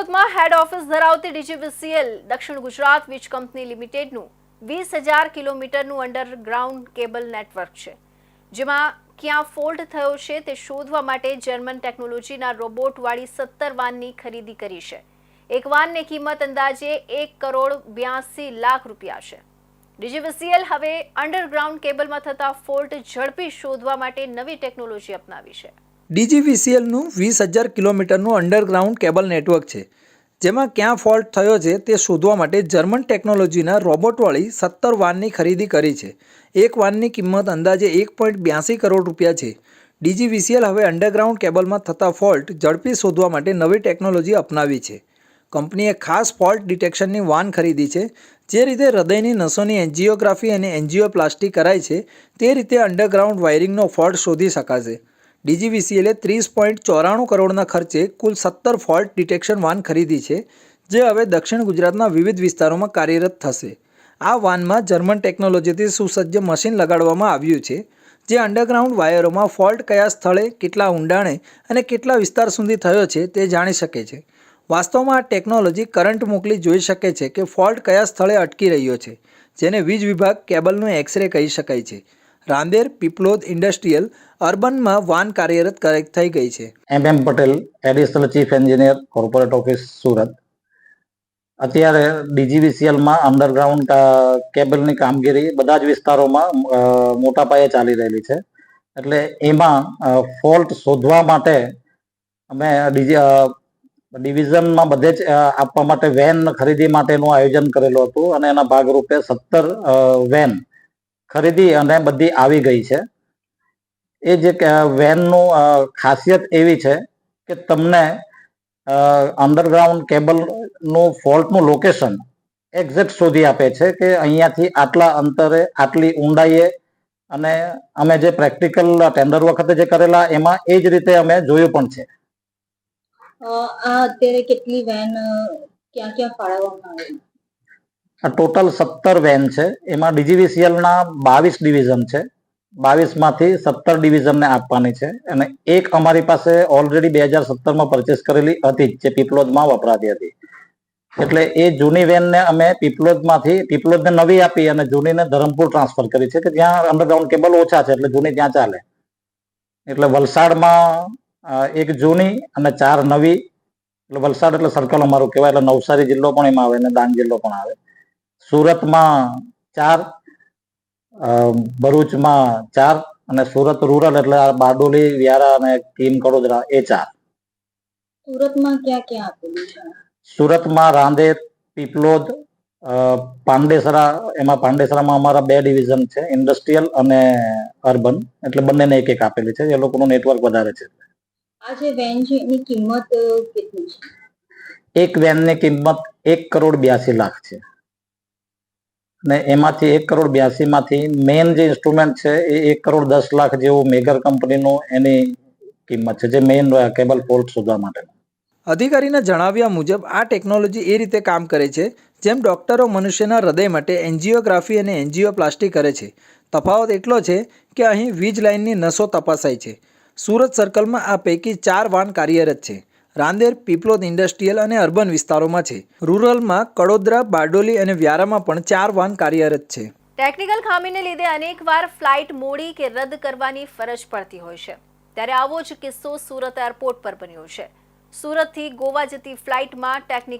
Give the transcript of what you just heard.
સુરતમાં હેડ ઓફિસ ધરાવતી ડીજીવીસીએલ દક્ષિણ ગુજરાત વીજ કંપની લિમિટેડનું 20,000 કિલોમીટરનું અંડરગ્રાઉન્ડ કેબલ નેટવર્ક છે, જેમાં ક્યાં ફોલ્ટ થયો છે તે શોધવા માટે જર્મન ટેકનોલોજીના રોબોટવાળી 17 વાનની ખરીદી કરી છે. એક વાનની કિંમત અંદાજે 1,82,00,000 રૂપિયા છે. ડીજીવીસીએલ હવે અંડરગ્રાઉન્ડ કેબલમાં થતા ફોલ્ટ ઝડપી શોધવા માટે નવી ટેકનોલોજી અપનાવી છે. ડીજીવીસીએલનું 20,000 કિલોમીટરનું અંડરગ્રાઉન્ડ કેબલ નેટવર્ક છે, જેમાં ક્યાં ફોલ્ટ થયો છે તે શોધવા માટે જર્મન ટેકનોલોજીના રોબોટવાળી 17 વાનની ખરીદી કરી છે. એક વાનની કિંમત અંદાજે 1.82 કરોડ રૂપિયા છે. ડીજીવીસીએલ હવે અંડરગ્રાઉન્ડ કેબલમાં થતા ફોલ્ટ ઝડપી શોધવા માટે નવી ટેકનોલોજી અપનાવી છે. કંપનીએ ખાસ ફોલ્ટ ડિટેક્શનની વાન ખરીદી છે. જે રીતે હૃદયની નસોની એન્જિયોગ્રાફી અને એન્જિયોપ્લાસ્ટી કરાય છે, તે રીતે અંડરગ્રાઉન્ડ વાયરિંગનો ફોલ્ટ શોધી શકાશે. ડીજીવીસીએલે 30.94 કરોડના ખર્ચે કુલ 17 ફોલ્ટ ડિટેક્શન વાન ખરીદી છે, જે હવે દક્ષિણ ગુજરાતના વિવિધ વિસ્તારોમાં કાર્યરત થશે. આ વાનમાં જર્મન ટેકનોલોજીથી સુસજ્જ મશીન લગાડવામાં આવ્યું છે, જે અંડરગ્રાઉન્ડ વાયરોમાં ફોલ્ટ કયા સ્થળે, કેટલા ઊંડાણે અને કેટલા વિસ્તાર સુધી થયો છે તે જાણી શકે છે. વાસ્તવમાં આ ટેકનોલોજી કરંટ મોકલી જોઈ શકે છે કે ફોલ્ટ કયા સ્થળે અટકી રહ્યો છે, જેને વીજ વિભાગ કેબલનું એક્સરે કહી શકાય છે. રાંદેર, પીપલોદ, ઇન્ડસ્ટ્રીયલ, અર્બનમાં વાન કાર્યરત થઈ ગઈ છે. MM Patel, additional chief engineer, corporate office, Surat. અત્યારે ડીજીવીસીએલમાં અંડરગ્રાઉન્ડ કેબલની કામગીરી બધા જ વિસ્તારોમાં મોટા પાયે ચાલી રહેલી છે. એટલે એમાં ફોલ્ટ શોધવા માટે અમે ડિવિઝનમાં બધે જ આપવા માટે વેન ખરીદી માટેનું આયોજન કરેલું હતું અને એના ભાગરૂપે 17 વેન ખરીદી અને બધી આવી ગઈ છે. એ જે વેનનું ખાસિયત એવી છે કે તમને અંડરગ્રાઉન્ડ કેબલનું ફોલ્ટનું લોકેશન એક્ઝેક્ટ શોધી આપે છે કે અહીંયાથી આટલા અંતરે, આટલી ઊંડાઈએ, અને અમે જે પ્રેક્ટિકલ ટેન્ડર વખતે જે કરેલા એમાં એ જ રીતે અમે જોયું પણ છે. આ અત્યારે કેટલી વેન ક્યાં ક્યાં ફાળવવામાં આવી? આ ટોટલ 17 વેન છે. એમાં ડીજીવીસીએલના 22 ડિવિઝન છે. 22 માંથી 17 ડિવિઝનને આપવાની છે અને એક અમારી પાસે ઓલરેડી 2017માં પરચેસ કરેલી હતી, જે પીપલોદમાં વપરાતી હતી. એટલે એ જૂની વેનને અમે પીપલોદને નવી આપી અને જૂનીને ધરમપુર ટ્રાન્સફર કરી છે કે જ્યાં અંડરગ્રાઉન્ડ કેબલ ઓછા છે, એટલે જૂની ત્યાં ચાલે. એટલે વલસાડમાં એક જૂની અને 4 નવી. એટલે વલસાડ એટલે સર્કલ અમારું કહેવાય, એટલે નવસારી જિલ્લો પણ એમાં આવે અને ડાંગ જિલ્લો પણ આવે. સુરતમાં 4, ભરૂચમાં 4 અને સુરત રૂરલ એટલે બારડોલી, વ્યારા અને કીમ કડોદરા એ 4. સુરતમાં ક્યાં ક્યાં આપેલું છે? સુરતમાં રાંદેર, પીપલોદ, પાંડેસરા. એમાં પાંડેસરામાં અમારા 2 ડિવિઝન છે, ઇન્ડસ્ટ્રીયલ અને અર્બન, એટલે બંનેને એક એક આપેલી છે. એ લોકોનું નેટવર્ક વધારે છે. આ જે વેન છે એની કિંમત કેટલી છે? એક વેનની કિંમત 1,82,00,000 છે. અને એમાંથી 1,82,00,000 માંથી મેઇન જે ઇન્સ્ટ્રુમેન્ટ છે એ 1,10,00,000 જેવું મેગર કંપનીનું એની કિંમત છે, જે મેઇન કેબલ ફોલ્ટ શોધવા માટે. અધિકારીના જણાવ્યા મુજબ આ ટેકનોલોજી એ રીતે કામ કરે છે જેમ ડોક્ટરો મનુષ્યના હૃદય માટે એન્જિયોગ્રાફી અને એન્જિયોપ્લાસ્ટી કરે છે. તફાવત એટલો છે કે અહીં વીજ લાઇનની નસો તપાસાય છે. સુરત સર્કલમાં આ પૈકી 4 વાન કાર્યરત છે. રાંદેર, પીપલોદ, ઇન્ડસ્ટ્રીયલ અને અર્બન વિસ્તારોમાં છે. રૂરલમાં કડોદરા, બારડોલી અને વ્યારામાં પણ 4 વાન કાર્યરત છે. ટેકનિકલ ખામીને લીધે અનેકવાર ફ્લાઇટ મોડી કે રદ કરવાની ફરજ પડતી હોય છે, ત્યારે આવો જ કિસ્સો સુરત એરપોર્ટ પર બન્યો છે. સુરતથી ગોવા જતી ફ્લાઇટમાં ટેકનિકલ